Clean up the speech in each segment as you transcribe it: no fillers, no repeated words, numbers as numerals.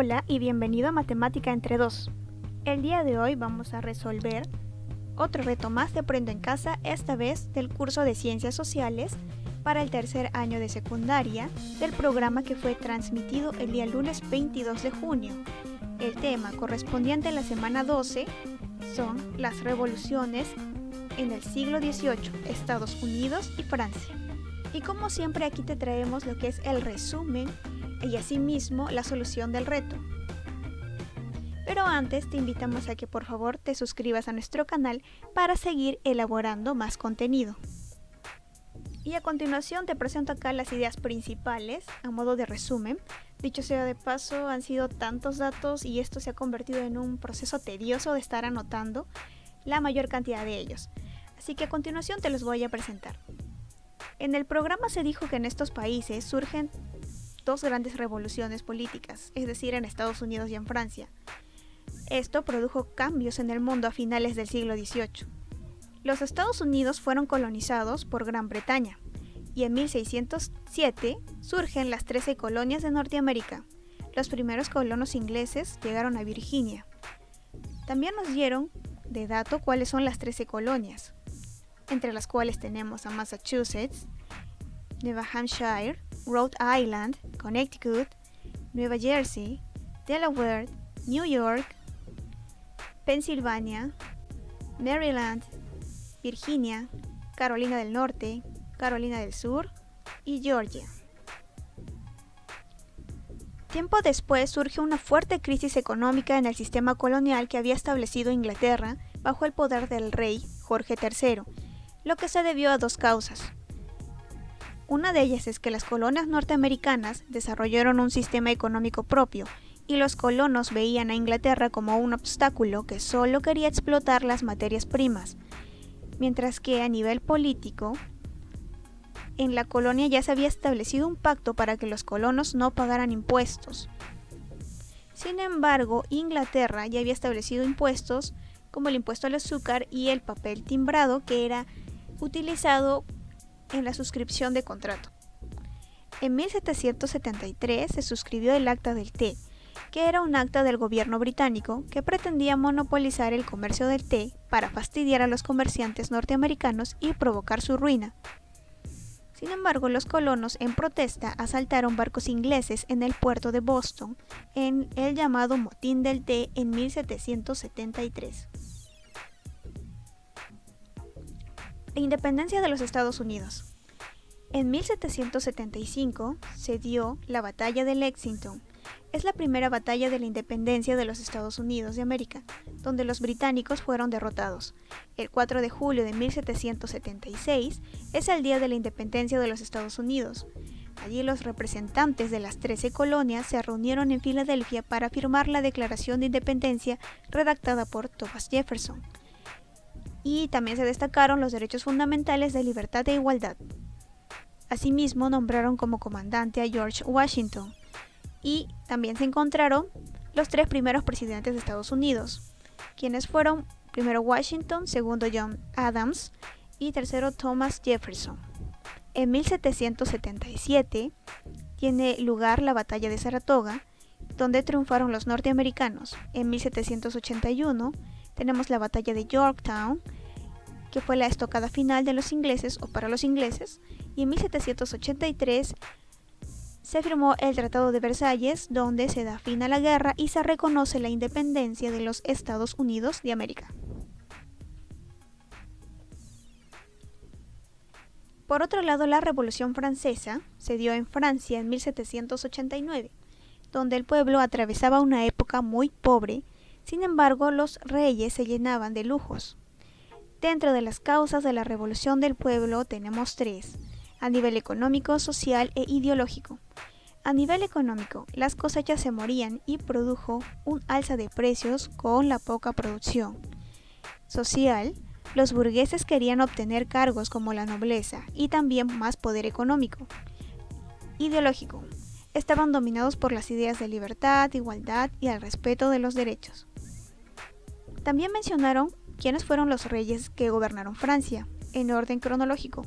Hola y bienvenido a Matemática entre 2. El día de hoy vamos a resolver otro reto más de Aprendo en Casa, esta vez del curso de Ciencias Sociales para el tercer año de secundaria del programa que fue transmitido el día lunes 22 de junio. El tema correspondiente a la semana 12 son las revoluciones en el siglo XVIII, Estados Unidos y Francia. Y como siempre aquí te traemos lo que es el resumen y asimismo la solución del reto. Pero antes te invitamos a que por favor te suscribas a nuestro canal para seguir elaborando más contenido. Y a continuación te presento acá las ideas principales a modo de resumen. Dicho sea de paso, han sido tantos datos y esto se ha convertido en un proceso tedioso de estar anotando la mayor cantidad de ellos. Así que a continuación te los voy a presentar. En el programa se dijo que en estos países surgen dos grandes revoluciones políticas, es decir, en Estados Unidos y en Francia. Esto produjo cambios en el mundo a finales del siglo XVIII. Los Estados Unidos fueron colonizados por Gran Bretaña y en 1607 surgen las 13 colonias de Norteamérica. Los primeros colonos ingleses llegaron a Virginia. También nos dieron de dato cuáles son las 13 colonias, entre las cuales tenemos a Massachusetts, Nueva Hampshire, Rhode Island, Connecticut, Nueva Jersey, Delaware, New York, Pensilvania, Maryland, Virginia, Carolina del Norte, Carolina del Sur y Georgia. Tiempo después surge una fuerte crisis económica en el sistema colonial que había establecido Inglaterra bajo el poder del rey Jorge III, lo que se debió a dos causas. Una de ellas es que las colonias norteamericanas desarrollaron un sistema económico propio y los colonos veían a Inglaterra como un obstáculo que solo quería explotar las materias primas, mientras que a nivel político, en la colonia ya se había establecido un pacto para que los colonos no pagaran impuestos. Sin embargo, Inglaterra ya había establecido impuestos como el impuesto al azúcar y el papel timbrado que era utilizado en la suscripción de contrato. En 1773 se suscribió el Acta del Té, que era un acta del gobierno británico que pretendía monopolizar el comercio del té para fastidiar a los comerciantes norteamericanos y provocar su ruina. Sin embargo, los colonos en protesta asaltaron barcos ingleses en el puerto de Boston en el llamado Motín del Té en 1773. La independencia de los Estados Unidos. En 1775 se dio la Batalla de Lexington. Es la primera batalla de la independencia de los Estados Unidos de América, donde los británicos fueron derrotados. El 4 de julio de 1776 es el día de la independencia de los Estados Unidos. Allí los representantes de las 13 colonias se reunieron en Filadelfia para firmar la Declaración de Independencia redactada por Thomas Jefferson. Y también se destacaron los derechos fundamentales de libertad e igualdad. Asimismo, nombraron como comandante a George Washington. Y también se encontraron los tres primeros presidentes de Estados Unidos, quienes fueron primero Washington, segundo John Adams y tercero Thomas Jefferson. En 1777 tiene lugar la Batalla de Saratoga, donde triunfaron los norteamericanos. En 1781 tenemos la Batalla de Yorktown, que fue la estocada final de los ingleses o para los ingleses, y en 1783 se firmó el Tratado de Versalles, donde se da fin a la guerra y se reconoce la independencia de los Estados Unidos de América. Por otro lado, la Revolución Francesa se dio en Francia en 1789, donde el pueblo atravesaba una época muy pobre. Sin embargo, los reyes se llenaban de lujos. Dentro de las causas de la revolución del pueblo tenemos tres: a nivel económico, social e ideológico. A nivel económico, las cosechas se morían y produjo un alza de precios con la poca producción. Social, los burgueses querían obtener cargos como la nobleza y también más poder económico. Ideológico, estaban dominados por las ideas de libertad, igualdad y el respeto de los derechos. También mencionaron quiénes fueron los reyes que gobernaron Francia, en orden cronológico.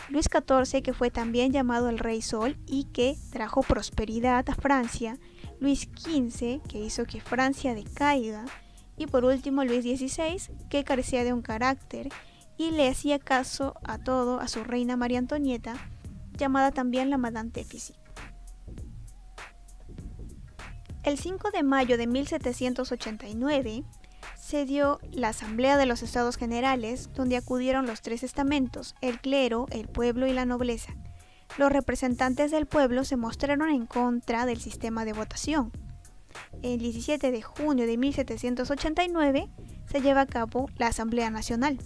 Luis XIV, que fue también llamado el Rey Sol y que trajo prosperidad a Francia, Luis XV, que hizo que Francia decaiga, y por último Luis XVI, que carecía de un carácter y le hacía caso a todo a su reina María Antonieta, llamada también la Madame Téfizi. El 5 de mayo de 1789 se dio la Asamblea de los Estados Generales, donde acudieron los tres estamentos, el clero, el pueblo y la nobleza. Los representantes del pueblo se mostraron en contra del sistema de votación. El 17 de junio de 1789 se lleva a cabo la Asamblea Nacional.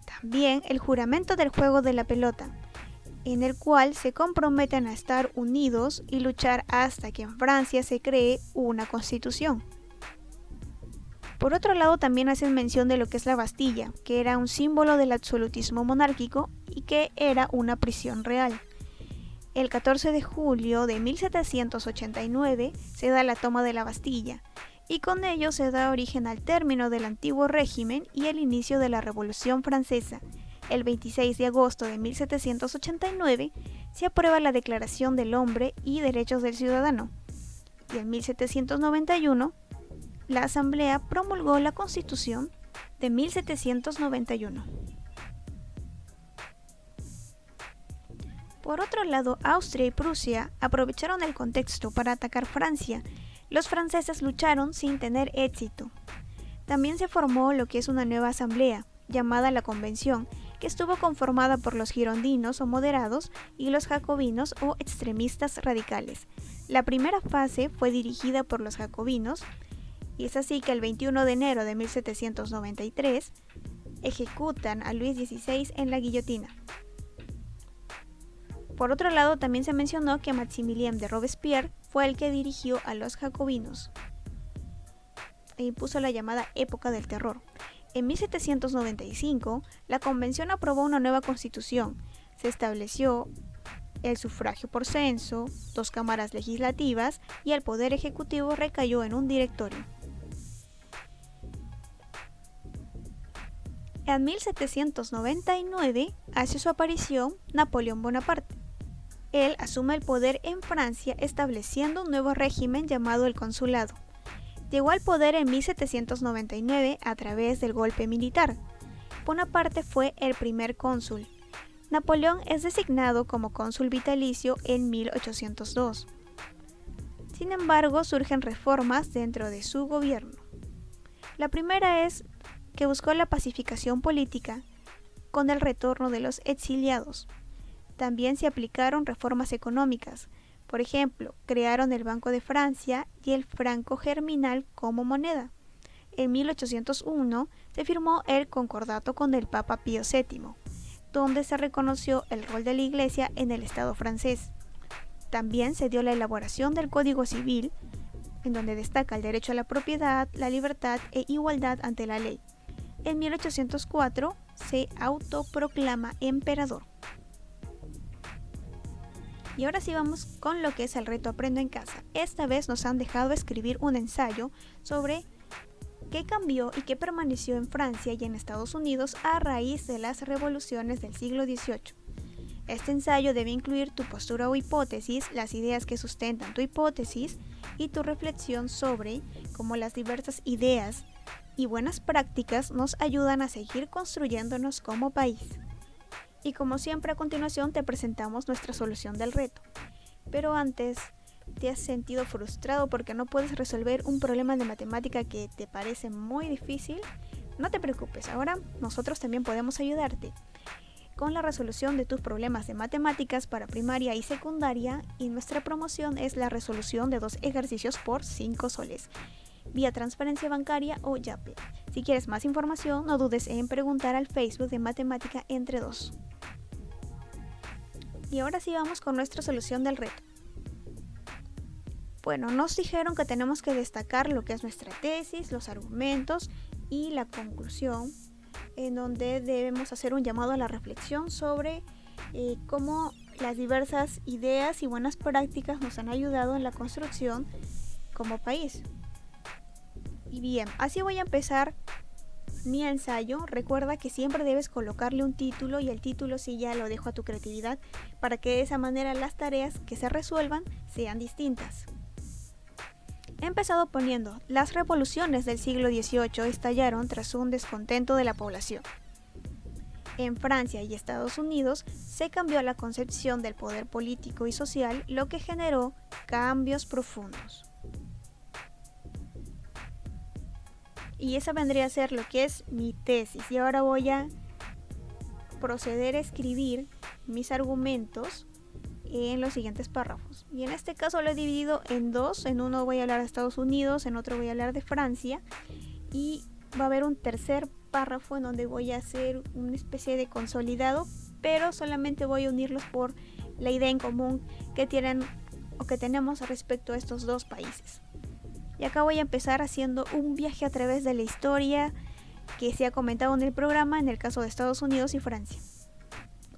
También el juramento del juego de la pelota, en el cual se comprometen a estar unidos y luchar hasta que en Francia se cree una constitución. Por otro lado, también hacen mención de lo que es la Bastilla, que era un símbolo del absolutismo monárquico y que era una prisión real. El 14 de julio de 1789 se da la toma de la Bastilla, y con ello se da origen al término del antiguo régimen y el inicio de la Revolución Francesa. El 26 de agosto de 1789 se aprueba la Declaración del Hombre y Derechos del Ciudadano, y en 1791 la Asamblea promulgó la Constitución de 1791. Por otro lado, Austria y Prusia aprovecharon el contexto para atacar Francia. Los franceses lucharon sin tener éxito. También se formó lo que es una nueva asamblea, llamada la Convención, que estuvo conformada por los girondinos o moderados y los jacobinos o extremistas radicales. La primera fase fue dirigida por los jacobinos, y es así que el 21 de enero de 1793 ejecutan a Luis XVI en la guillotina. Por otro lado, también se mencionó que Maximilien de Robespierre fue el que dirigió a los jacobinos e impuso la llamada Época del Terror. En 1795, la Convención aprobó una nueva constitución. Se estableció el sufragio por censo, 2 cámaras legislativas y el poder ejecutivo recayó en un directorio. En 1799 hace su aparición Napoleón Bonaparte. Él asume el poder en Francia estableciendo un nuevo régimen llamado el Consulado. Llegó al poder en 1799 a través del golpe militar. Bonaparte fue el primer cónsul. Napoleón es designado como cónsul vitalicio en 1802. Sin embargo, surgen reformas dentro de su gobierno. La primera es que buscó la pacificación política con el retorno de los exiliados. También se aplicaron reformas económicas. Por ejemplo, crearon el Banco de Francia y el franco germinal como moneda. En 1801 se firmó el concordato con el Papa Pío VII, donde se reconoció el rol de la Iglesia en el Estado francés. También se dio la elaboración del Código Civil, en donde destaca el derecho a la propiedad, la libertad e igualdad ante la ley. En 1804 se autoproclama emperador. Y ahora sí vamos con lo que es el reto Aprendo en Casa. Esta vez nos han dejado escribir un ensayo sobre qué cambió y qué permaneció en Francia y en Estados Unidos a raíz de las revoluciones del siglo XVIII. Este ensayo debe incluir tu postura o hipótesis, las ideas que sustentan tu hipótesis y tu reflexión sobre cómo las diversas ideas y buenas prácticas nos ayudan a seguir construyéndonos como país. Y como siempre, a continuación te presentamos nuestra solución del reto. Pero antes, ¿te has sentido frustrado porque no puedes resolver un problema de matemática que te parece muy difícil? No te preocupes, ahora nosotros también podemos ayudarte con la resolución de tus problemas de matemáticas para primaria y secundaria, y nuestra promoción es la resolución de 2 ejercicios por 5 soles, vía transferencia bancaria o Yape. Si quieres más información, no dudes en preguntar al Facebook de Matemática Entre 2. Y ahora sí vamos con nuestra solución del reto. Bueno, nos dijeron que tenemos que destacar lo que es nuestra tesis, los argumentos y la conclusión, en donde debemos hacer un llamado a la reflexión sobre cómo las diversas ideas y buenas prácticas nos han ayudado en la construcción como país. Y bien, así voy a empezar mi ensayo. Recuerda que siempre debes colocarle un título, y el título sí ya lo dejo a tu creatividad para que de esa manera las tareas que se resuelvan sean distintas. He empezado poniendo, las revoluciones del siglo XVIII estallaron tras un descontento de la población. En Francia y Estados Unidos se cambió la concepción del poder político y social, lo que generó cambios profundos. Y esa vendría a ser lo que es mi tesis. Y ahora voy a proceder a escribir mis argumentos en los siguientes párrafos. Y en este caso lo he dividido en dos. En uno voy a hablar de Estados Unidos, en otro voy a hablar de Francia. Y va a haber un tercer párrafo en donde voy a hacer una especie de consolidado, pero solamente voy a unirlos por la idea en común que tienen o que tenemos respecto a estos dos países. Y acá voy a empezar haciendo un viaje a través de la historia que se ha comentado en el programa en el caso de Estados Unidos y Francia.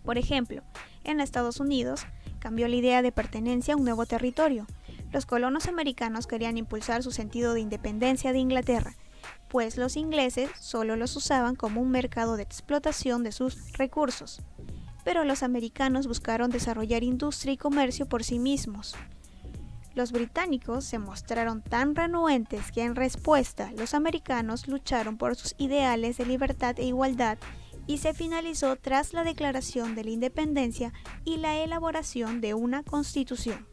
Por ejemplo, en Estados Unidos cambió la idea de pertenencia a un nuevo territorio. Los colonos americanos querían impulsar su sentido de independencia de Inglaterra, pues los ingleses solo los usaban como un mercado de explotación de sus recursos. Pero los americanos buscaron desarrollar industria y comercio por sí mismos. Los británicos se mostraron tan renuentes que en respuesta los americanos lucharon por sus ideales de libertad e igualdad y se finalizó tras la declaración de la independencia y la elaboración de una constitución.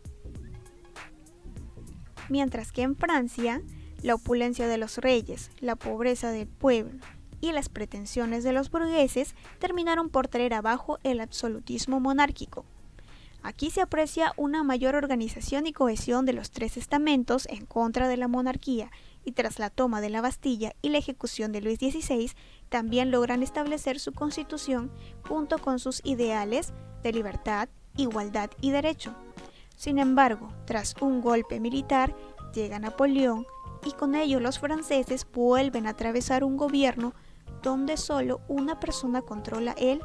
Mientras que en Francia, la opulencia de los reyes, la pobreza del pueblo y las pretensiones de los burgueses terminaron por traer abajo el absolutismo monárquico. Aquí se aprecia una mayor organización y cohesión de los tres estamentos en contra de la monarquía, y tras la toma de la Bastilla y la ejecución de Luis XVI, también logran establecer su constitución junto con sus ideales de libertad, igualdad y derecho. Sin embargo, tras un golpe militar, llega Napoleón y con ello los franceses vuelven a atravesar un gobierno donde solo una persona controla el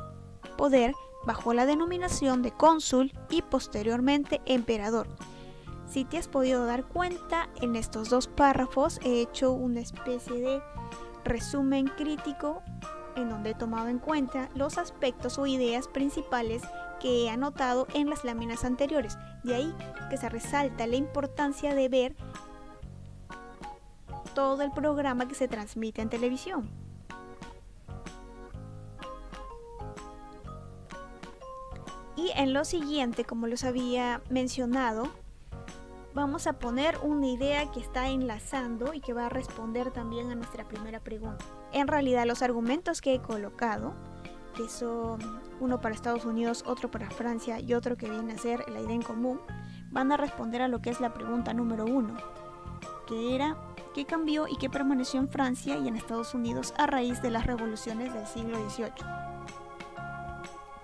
poder bajo la denominación de cónsul y posteriormente emperador. Si te has podido dar cuenta, en estos dos párrafos he hecho una especie de resumen crítico en donde he tomado en cuenta los aspectos o ideas principales que he anotado en las láminas anteriores. De ahí que se resalta la importancia de ver todo el programa que se transmite en televisión. Y en lo siguiente, como les había mencionado, vamos a poner una idea que está enlazando y que va a responder también a nuestra primera pregunta. En realidad, los argumentos que he colocado, que son uno para Estados Unidos, otro para Francia y otro que viene a ser la idea en común, van a responder a lo que es la pregunta número 1, que era ¿qué cambió y qué permaneció en Francia y en Estados Unidos a raíz de las revoluciones del siglo XVIII?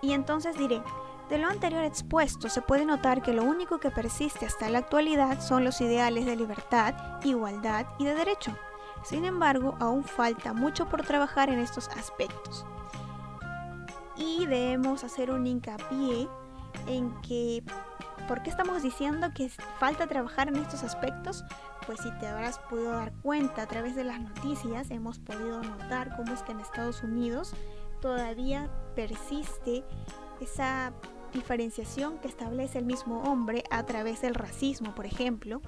Y entonces diré, de lo anterior expuesto se puede notar que lo único que persiste hasta la actualidad son los ideales de libertad, igualdad y de derecho. Sin embargo, aún falta mucho por trabajar en estos aspectos. Y debemos hacer un hincapié en que, ¿por qué estamos diciendo que falta trabajar en estos aspectos? Pues si te habrás podido dar cuenta a través de las noticias, hemos podido notar cómo es que en Estados Unidos todavía persiste esa diferenciación que establece el mismo hombre a través del racismo, por ejemplo.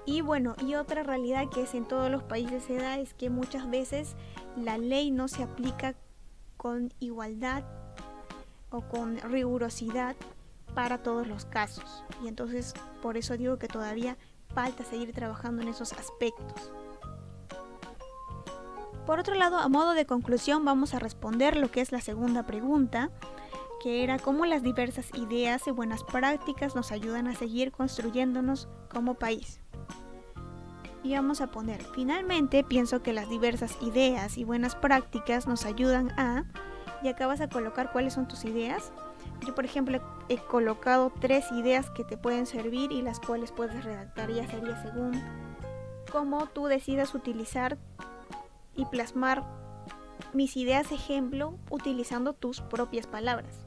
Y bueno, y otra realidad que es en todos los países se da es que muchas veces la ley no se aplica con igualdad o con rigurosidad para todos los casos. Y entonces por eso digo que todavía falta seguir trabajando en esos aspectos. Por otro lado, a modo de conclusión, vamos a responder lo que es la segunda pregunta, que era cómo las diversas ideas y buenas prácticas nos ayudan a seguir construyéndonos como país. Y vamos a poner, finalmente pienso que las diversas ideas y buenas prácticas nos ayudan a, y acá vas a colocar cuáles son tus ideas. Yo, por ejemplo, he colocado 3 ideas que te pueden servir y las cuales puedes redactar, ya sería según cómo tú decidas utilizar y plasmar mis ideas ejemplo utilizando tus propias palabras.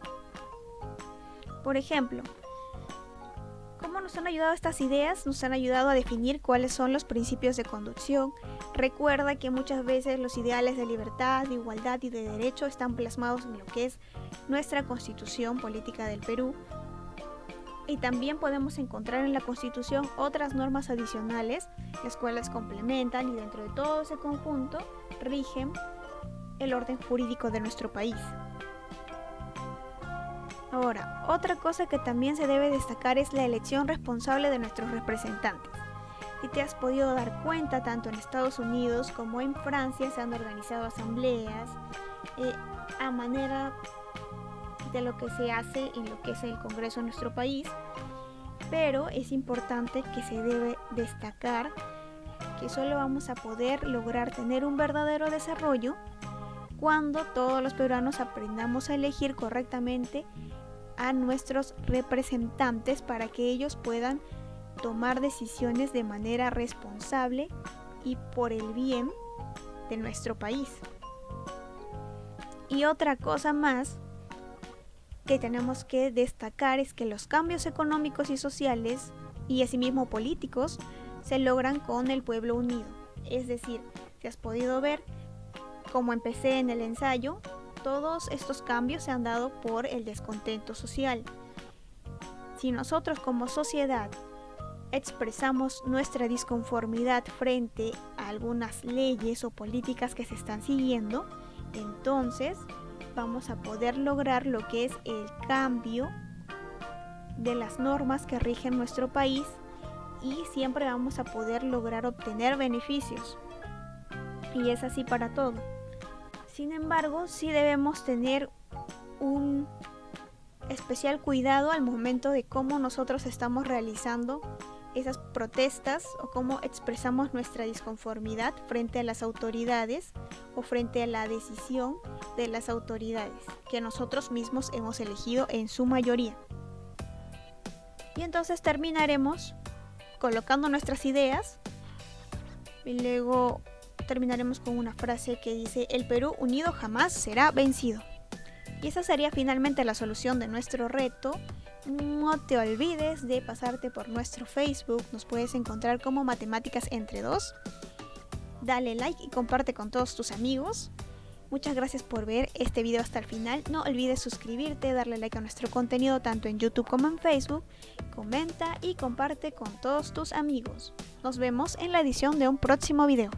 Por ejemplo, ¿cómo nos han ayudado estas ideas? Nos han ayudado a definir cuáles son los principios de conducción. Recuerda que muchas veces los ideales de libertad, de igualdad y de derecho están plasmados en lo que es nuestra Constitución Política del Perú. Y también podemos encontrar en la Constitución otras normas adicionales, las cuales complementan y dentro de todo ese conjunto rigen el orden jurídico de nuestro país. Ahora, otra cosa que también se debe destacar es la elección responsable de nuestros representantes. Si te has podido dar cuenta, tanto en Estados Unidos como en Francia se han organizado asambleas a manera de lo que se hace en lo que es el Congreso de nuestro país, pero es importante que se debe destacar que solo vamos a poder lograr tener un verdadero desarrollo cuando todos los peruanos aprendamos a elegir correctamente a nuestros representantes para que ellos puedan tomar decisiones de manera responsable y por el bien de nuestro país. Y otra cosa más que tenemos que destacar es que los cambios económicos y sociales y asimismo políticos se logran con el pueblo unido. Es decir, si has podido ver, como empecé en el ensayo, todos estos cambios se han dado por el descontento social. Si nosotros como sociedad expresamos nuestra disconformidad frente a algunas leyes o políticas que se están siguiendo, entonces vamos a poder lograr lo que es el cambio de las normas que rigen nuestro país y siempre vamos a poder lograr obtener beneficios. Y es así para todo. Sin embargo, sí debemos tener un especial cuidado al momento de cómo nosotros estamos realizando esas protestas o cómo expresamos nuestra disconformidad frente a las autoridades o frente a la decisión de las autoridades que nosotros mismos hemos elegido en su mayoría. Y entonces terminaremos colocando nuestras ideas y luego terminaremos con una frase que dice: el Perú unido jamás será vencido. Y esa sería finalmente la solución de nuestro reto. No te olvides de pasarte por nuestro Facebook, nos puedes encontrar como Matemáticas entre 2. Dale like y comparte con todos tus amigos. Muchas gracias por ver este video hasta el final. No olvides suscribirte, darle like a nuestro contenido tanto en YouTube como en Facebook. Comenta y comparte con todos tus amigos. Nos vemos en la edición de un próximo video.